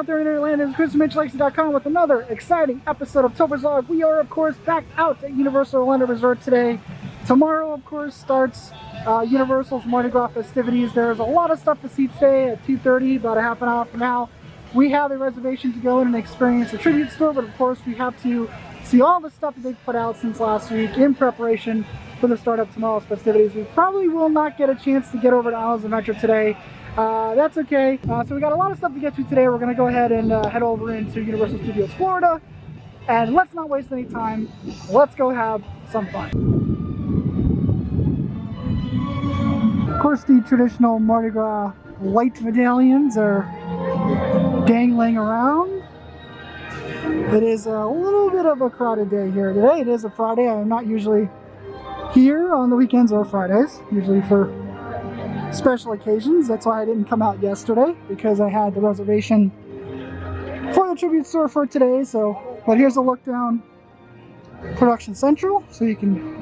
out there in Interland? It's Chris from MitchLexi.com with another exciting episode of Topher's Vlog. We are, of course, back out at Universal Orlando Resort today. Tomorrow, of course, starts Universal's Mardi Gras festivities. There's a lot of stuff to see today at 2:30, about a half an hour from now. We have a reservation to go in and experience the tribute store, but of course we have to see all the stuff that they've put out since last week in preparation for the start of tomorrow's festivities. We probably will not get a chance to get over to Islands Adventure today. That's okay. So we got a lot of stuff to get to today. We're going to go ahead and head over into Universal Studios Florida. And let's not waste any time. Let's go have some fun. Of course, the traditional Mardi Gras light medallions are dangling around. It is a little bit of a crowded day here today. It is a Friday. I'm not usually here on the weekends or Fridays, usually for special occasions. That's why I didn't come out yesterday, because I had the reservation for the tribute store for today. So, but here's a look down Production Central, so you can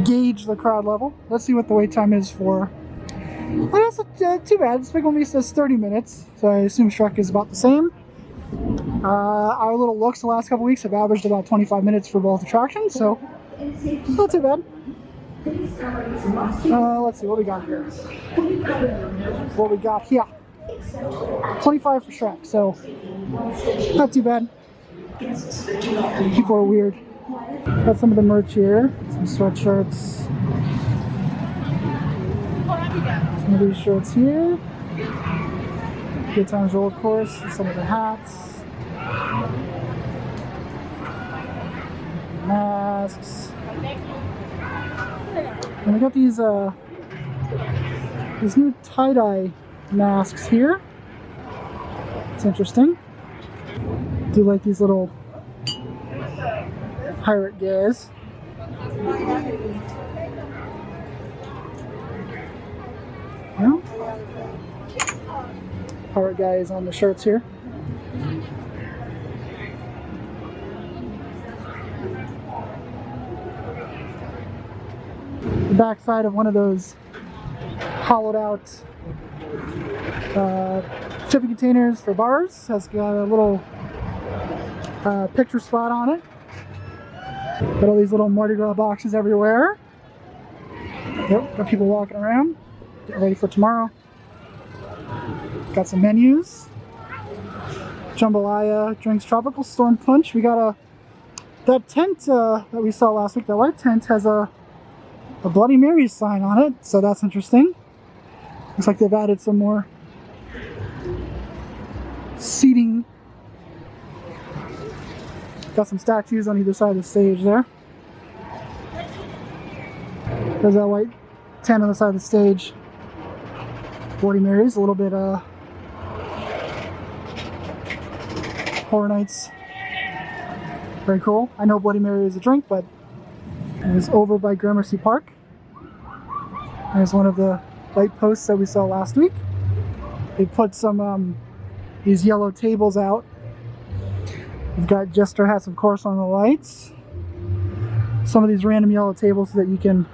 gauge the crowd level. Let's see what the wait time is for. Well, that's too bad. This big one says 30 minutes, so I assume Shrek is about the same. Our little looks the last couple weeks have averaged about 25 minutes for both attractions, so not too bad. Let's see what we got here. What we got here. 25 for Shrek, so not too bad. People are weird. Got some of the merch here. Some sweatshirts. Some of these shirts here. Good Times Roll, of course. Some of the hats. Masks. And we got these new tie-dye masks here. It's interesting. Do like these little pirate guys. Yeah. Pirate guys on the shirts here. The back side of one of those hollowed out shipping containers for bars has got a little picture spot on it. Got all these little Mardi Gras boxes everywhere. Yep, got people walking around, getting ready for tomorrow. Got some menus. Jambalaya, drinks, tropical storm punch. We got that tent that we saw last week. That white tent has a Bloody Mary sign on it, so that's interesting. Looks like they've added some more seating. Got some statues on either side of the stage there. There's that white tent on the side of the stage. Bloody Marys, a little bit Horror Nights. Very cool. I know Bloody Mary is a drink, but it was over by Gramercy Park. There's one of the light posts that we saw last week. They put some these yellow tables out. We've got jester hats, of course, on the lights. Some of these random yellow tables so that you can,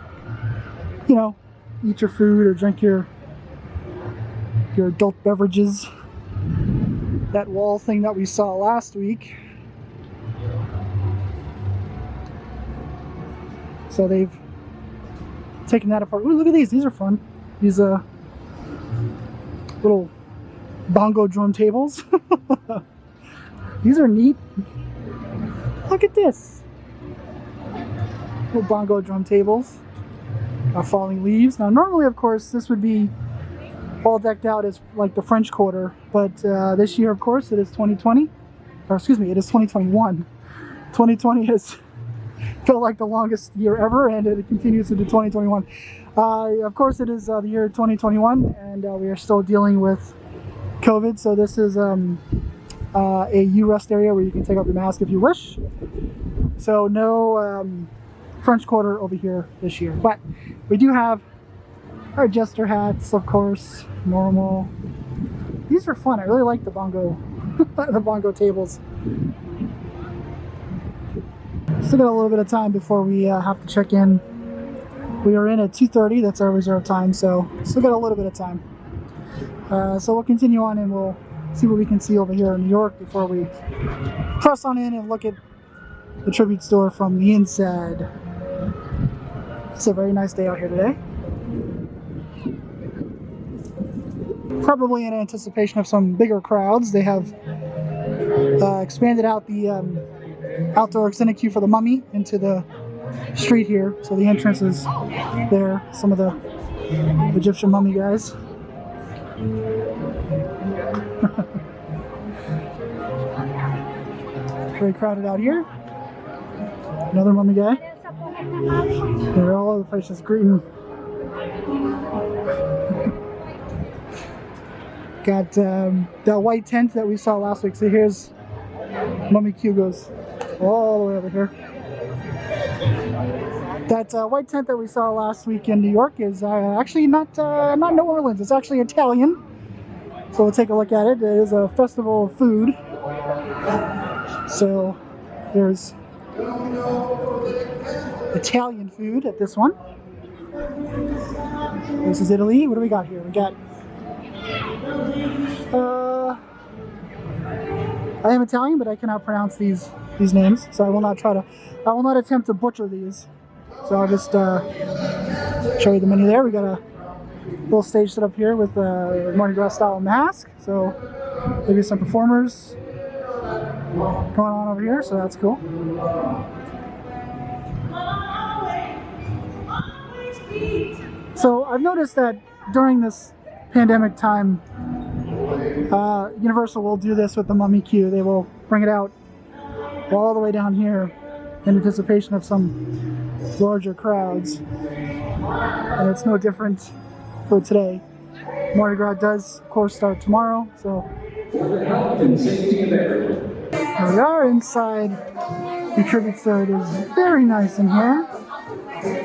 you know, eat your food or drink your adult beverages. That wall thing that we saw last week. So they've taken that apart. Ooh, look at these. These are fun. These little bongo drum tables. These are neat. Look at this. Little bongo drum tables. Falling leaves. Now normally, of course, this would be all decked out as like the French Quarter, but this year, of course, it is 2020. Or excuse me, it is 2021. 2020 has felt like the longest year ever, and it continues into 2021. Of course, it is the year 2021, and we are still dealing with COVID, so this is a U-rest area where you can take off your mask if you wish. So no French Quarter over here this year, but we do have our jester hats, of course, normal. These are fun. I really like the bongo the bongo tables. Still got a little bit of time before we have to check in. We are in at 2:30. That's our reserve time, so still got a little bit of time. So we'll continue on and we'll see what we can see over here in New York before we press on in and look at the tribute store from the inside. It's a very nice day out here today. Probably in anticipation of some bigger crowds, they have expanded out the outdoor extended queue for the mummy into the street here. So the entrance is there. Some of the Egyptian mummy guys. Very crowded out here. Another mummy guy. They're all over the place just greeting. Got that white tent that we saw last week. So here's Mummy Q goes all the way over here. That white tent that we saw last week in New York is actually not New Orleans. It's actually Italian. So we'll take a look at it. It is a festival of food. So there's Italian food at this one. This is Italy. What do we got here? We got I am Italian, but I cannot pronounce these names, so I will not attempt to butcher these. So I'll just show you the menu there. We got a little stage set up here with a Mardi Gras style mask. So maybe some performers going on over here, so that's cool. So I've noticed that during this pandemic time, Universal will do this with the Mummy Queue. They will bring it out all the way down here in anticipation of some larger crowds. And it's no different for today. Mardi Gras does, of course, start tomorrow. So here we are inside the tribute store. It is very nice in here.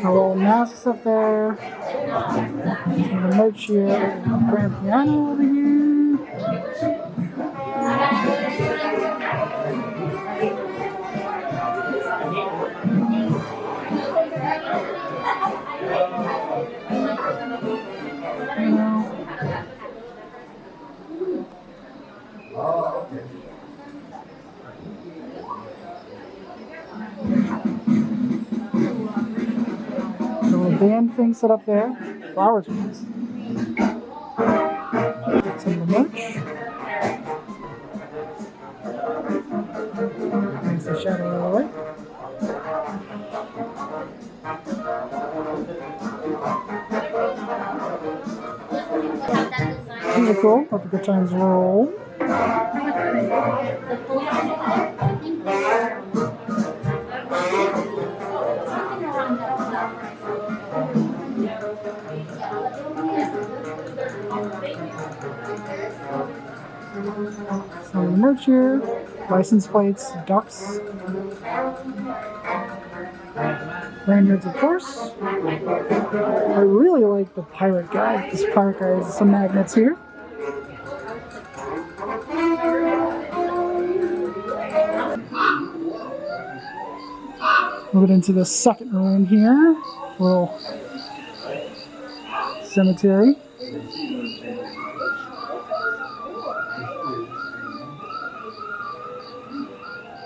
Our little masks up there. Some merch here. Grand piano over here. Band thing set up there. Flowers ones. Some of the merch. Makes the shadow go away. These are cool. Hope the good times roll. Some of the merch here, license plates, ducks, lanyards, of course. I really like the pirate guy. This pirate guy has some magnets here. Moving into the second room here, little cemetery.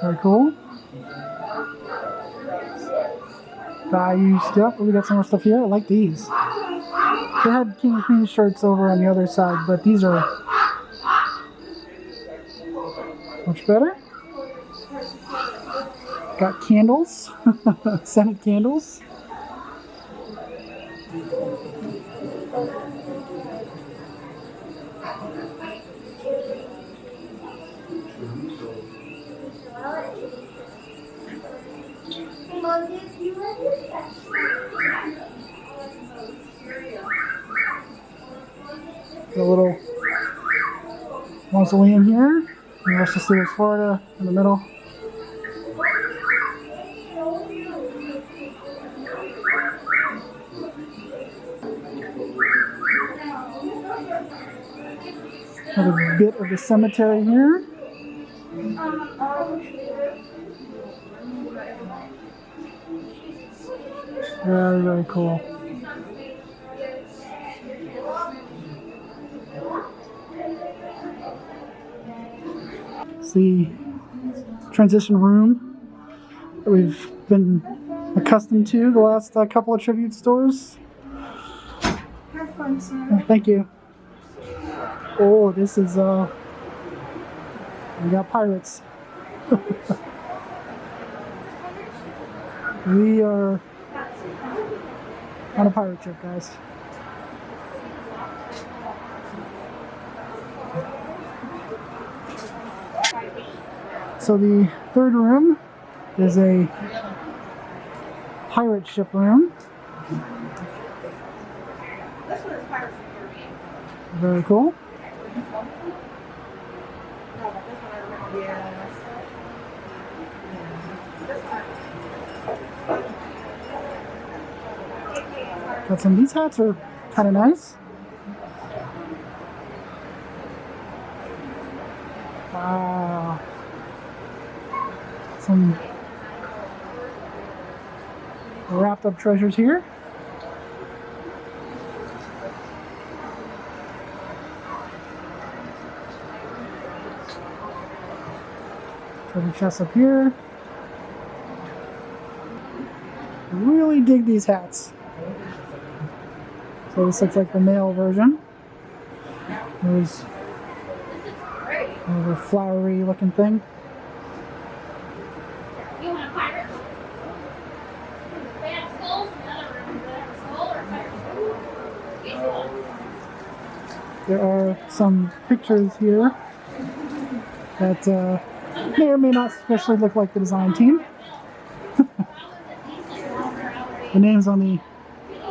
Very cool. Value stuff. Oh, we got some more stuff here. I like these. They had King and Queen shirts over on the other side, but these are much better. Got candles. Scented candles. A little mausoleum here. The rest of the state of Florida in the middle. Another bit of the cemetery here. Very, very cool. It's the transition room that we've been accustomed to the last couple of tribute stores. Have fun, sir. Thank you. Oh, this is we got pirates. We are on a pirate ship, guys. So the third room is a pirate ship room. Very cool. Got some, these hats are kind of nice. Wow. Some wrapped up treasures here. Treasure chest up here. Really dig these hats. So this looks like the male version. There's a flowery looking thing. You want a pirate? They have skulls in the other room. Do they have a skull or a pirate? There are some pictures here that may or may not especially look like the design team. The names on the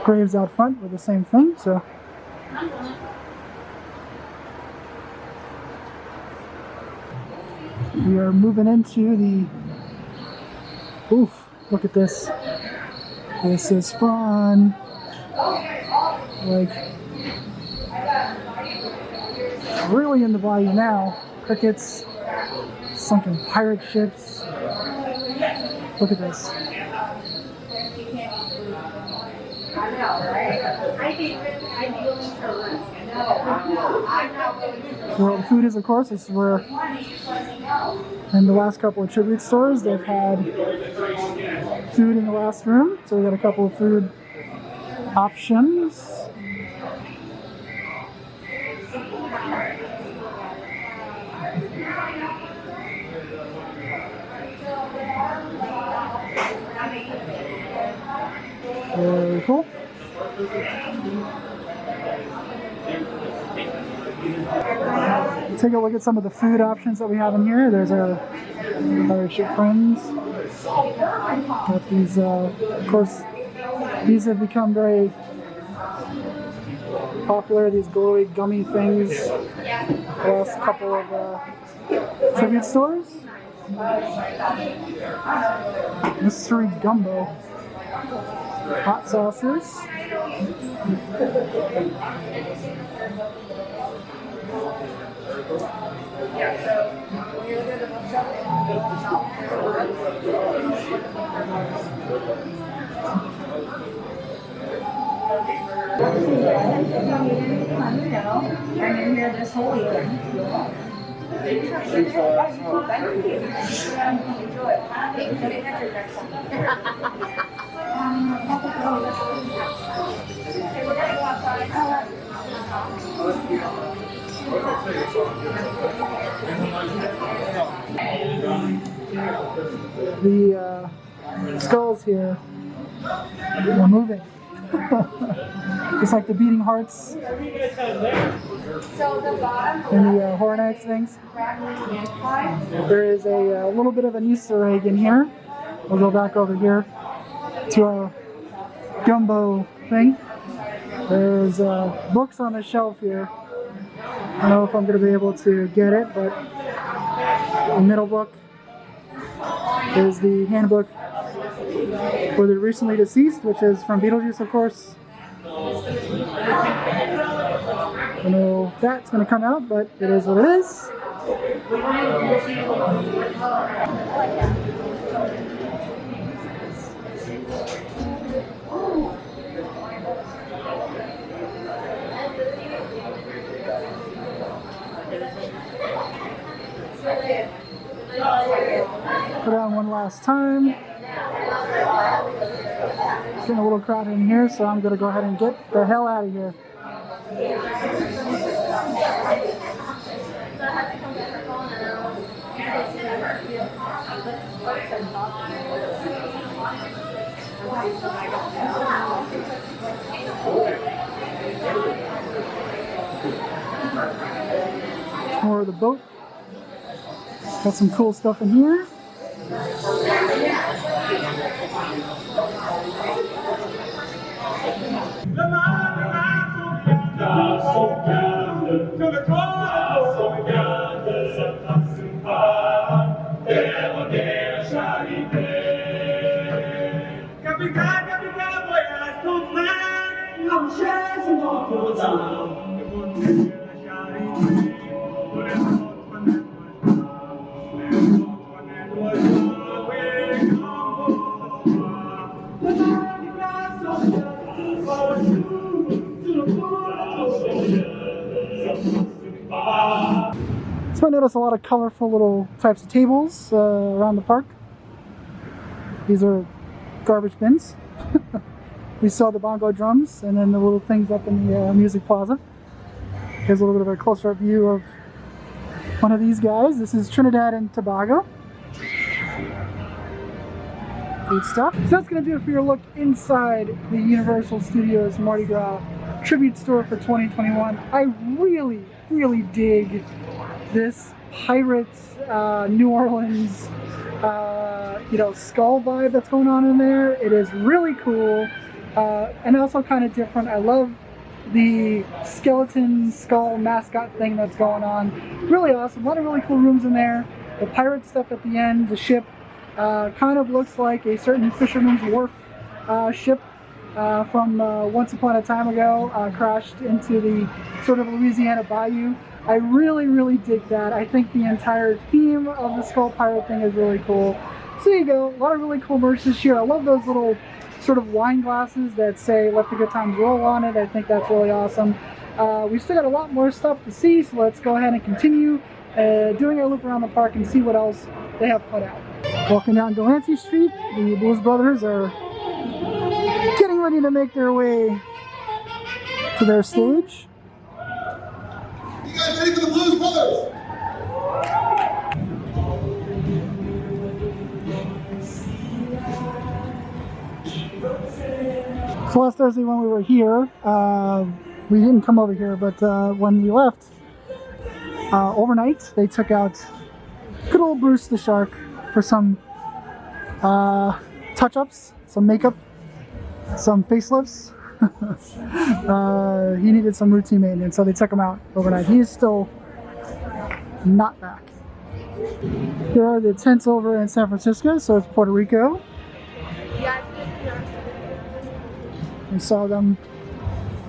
graves out front were the same thing, so. We are moving into the, oof, look at this. This is fun. Like, really in the bayou now. Crickets, sunken pirate ships. Look at this. I know, right? I'd be willing to risk. Where the food is, of course, is where in the last couple of tribute stores they've had food in the last room. So we got a couple of food options. Very cool. Take a look at some of the food options that we have in here. There's our pirate ship friends. Got these, of course, these have become very popular, these glowy gummy things, the last couple of tribute stores. Mystery gumbo. Hot sauces. I'm in here this whole weekend. The skulls here are moving. Just like the beating hearts and the Hornets things. There is a little bit of an Easter egg in here. We'll go back over here to our gumbo thing. There's books on the shelf here. I don't know if I'm going to be able to get it, but the middle book is the handbook for the recently deceased, which is from Beetlejuice, of course. I don't know if that's going to come out, but it is what it is. Put it on one last time. It's getting a little crowded in here, so I'm going to go ahead and get the hell out of here. More of the boat. Got some cool stuff in here. So I noticed a lot of colorful little types of tables around the park. These are garbage bins. We saw the bongo drums and then the little things up in the music plaza. Here's a little bit of a closer up view of one of these guys. This is Trinidad and Tobago. Good stuff. So that's going to do it for your look inside the Universal Studios Mardi Gras Tribute Store for 2021. I really, really dig this Pirates, New Orleans, skull vibe that's going on in there. It is really cool and also kind of different. I love the skeleton skull mascot thing that's going on. Really awesome. A lot of really cool rooms in there. The pirate stuff at the end, the ship, kind of looks like a certain Fisherman's Wharf ship from once upon a time ago, crashed into the sort of Louisiana bayou. I really, really dig that. I think the entire theme of the skull pirate thing is really cool. So there you go. A lot of really cool merch this year. I love those little sort of wine glasses that say "Let the Good Times Roll" on it. I think that's really awesome. We've still got a lot more stuff to see, so let's go ahead and continue doing our loop around the park and see what else they have put out. Walking down Delancey Street, the Blues Brothers are getting ready to make their way to their stage. You guys ready for the Blues Brothers? So last Thursday when we were here, we didn't come over here, but when we left overnight, they took out good old Bruce the Shark for some touch-ups, some makeup, some facelifts. He needed some routine maintenance, so they took him out overnight. He is still not back. Here are the tents over in San Francisco, so it's Puerto Rico. We saw them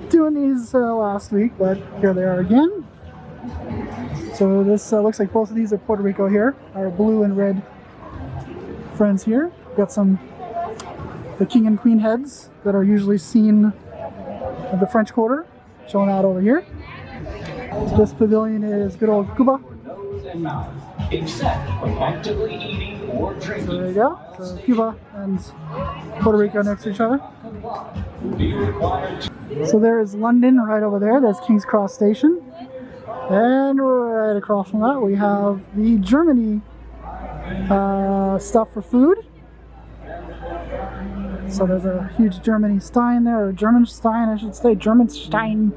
doing these last week, but here they are again. So this looks like both of these are Puerto Rico here. Our blue and red friends here. Got some the king and queen heads that are usually seen at the French Quarter, showing out over here. This pavilion is good old Cuba. Except when actively eating or drinking. So there you go. So Cuba and Puerto Rico next to each other. So there is London right over there. That's King's Cross Station. And right across from that we have the Germany stuff for food. So there's a huge Germany Stein there, or German Stein I should say, German Stein.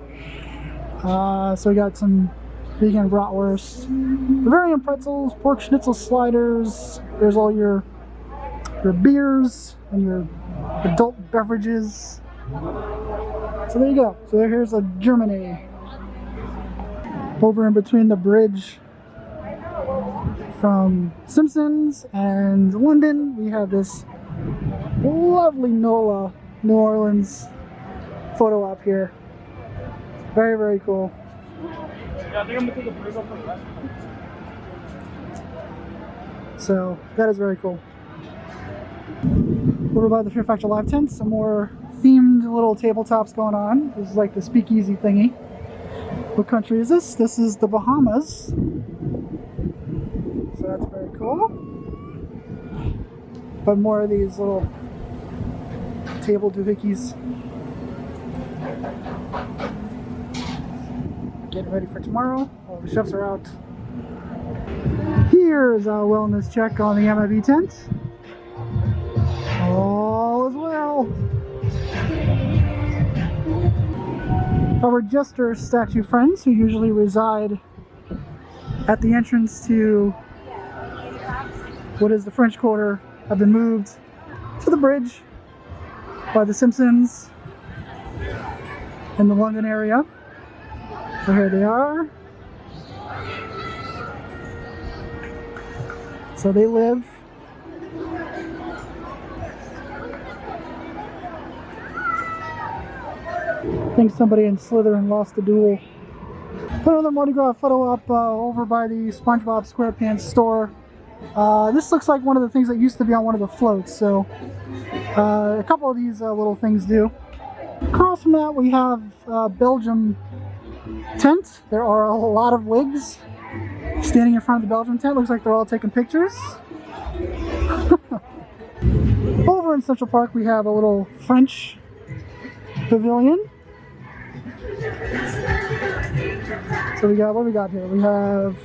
So we got some vegan bratwurst, Bavarian pretzels, pork schnitzel sliders. There's all your beers and your adult beverages. So there you go. So here's a Germany. Over in between the bridge from Simpsons and London, we have this lovely NOLA, New Orleans photo op here. Very, very cool. So that is very cool. Over by the Fear Factor Live tent, some more themed little tabletops going on. This is like the speakeasy thingy. What country is this? This is the Bahamas. So that's very cool. But more of these little table doohickeys. Getting ready for tomorrow. All the chefs are out. Here's our wellness check on the MIB tent. All is well. Our jester statue friends who usually reside at the entrance to what is the French Quarter have been moved to the bridge by the Simpsons in the London area. So here they are. So they live I think somebody in Slytherin lost the duel. Put another Mardi Gras photo up over by the SpongeBob SquarePants store. This looks like one of the things that used to be on one of the floats, so a couple of these little things do. Across from that we have Belgium tent. There are a lot of wigs standing in front of the Belgium tent. Looks like they're all taking pictures. Over in Central Park we have a little French pavilion. So we got, what do we got here? We have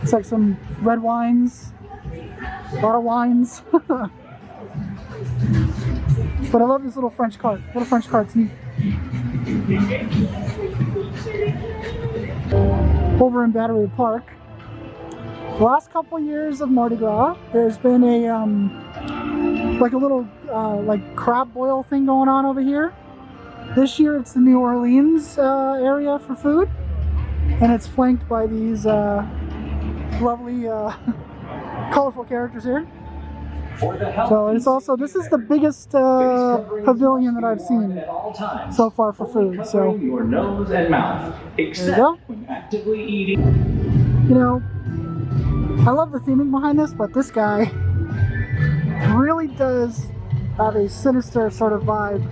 it's like some red wines, a lot of wines. But I love this little French cart. Little French cart's neat. Over in Battery Park, the last couple years of Mardi Gras, there's been a like a little like crab boil thing going on over here. This year it's the New Orleans area for food, and it's flanked by these lovely colorful characters here. So it's also, this is the biggest pavilion that I've seen so far for food. So your nose and mouth, except when actively eating. You know, I love the theming behind this, but this guy really does have a sinister sort of vibe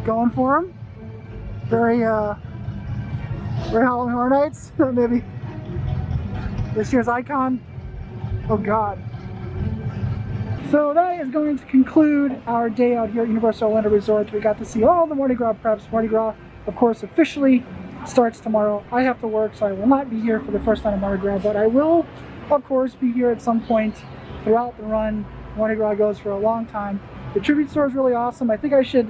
going for him. Very Halloween Horror Nights, maybe this year's icon. Oh God. So that is going to conclude our day out here at Universal Orlando Resort. We got to see all the Mardi Gras preps. Mardi Gras, of course, officially starts tomorrow. I have to work, so I will not be here for the first time of Mardi Gras, but I will, of course, be here at some point throughout the run. Mardi Gras goes for a long time. The tribute store is really awesome. I think I should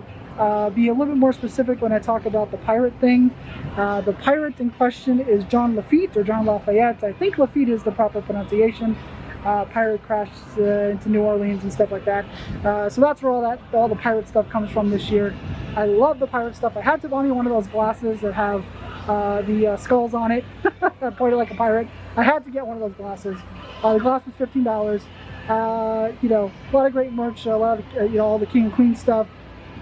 be a little bit more specific when I talk about the pirate thing. The pirate in question is John Lafitte, or John Lafayette. I think Lafitte is the proper pronunciation. Pirate crashed into New Orleans and stuff like that. So that's where all the pirate stuff comes from this year. I love the pirate stuff. I had to buy me one of those glasses that have the skulls on it, pointed like a pirate. I had to get one of those glasses. The glass was $15. You know, a lot of great merch, a lot of you know, all the King and Queen stuff.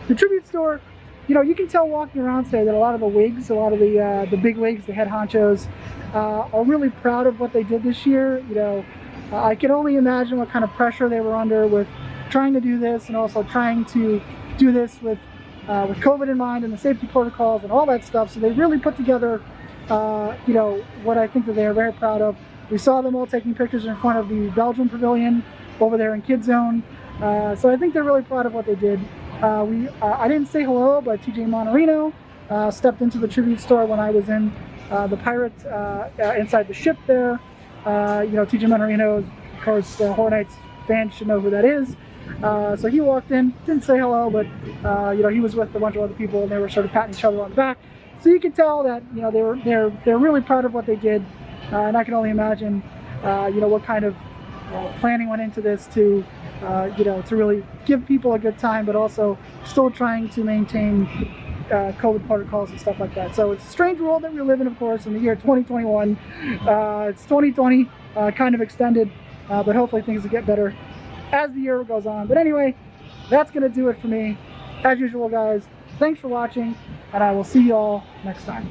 The tribute store, you know, you can tell walking around today that a lot of the wigs, a lot of the big wigs, the head honchos, are really proud of what they did this year. You know, I can only imagine what kind of pressure they were under with trying to do this, and also trying to do this with COVID in mind and the safety protocols and all that stuff. So they really put together, you know, what I think that they are very proud of. We saw them all taking pictures in front of the Belgium Pavilion over there in Kids Zone. So I think they're really proud of what they did. I didn't say hello, but TJ Monorino stepped into the tribute store when I was in the pirate inside the ship there. You know, TJ Monorino, of course, Horror Nights fans should know who that is. So he walked in, didn't say hello, but you know, he was with a bunch of other people, and they were sort of patting each other on the back. So you could tell that, you know, they're really proud of what they did, and I can only imagine, you know, what kind of planning went into this to, you know, to really give people a good time, but also still trying to maintain COVID protocols and stuff like that. So it's a strange world that we live in, of course, in the year 2021. It's 2020, kind of extended, but hopefully things will get better as the year goes on. But anyway, that's going to do it for me. As usual, guys, thanks for watching, and I will see you all next time.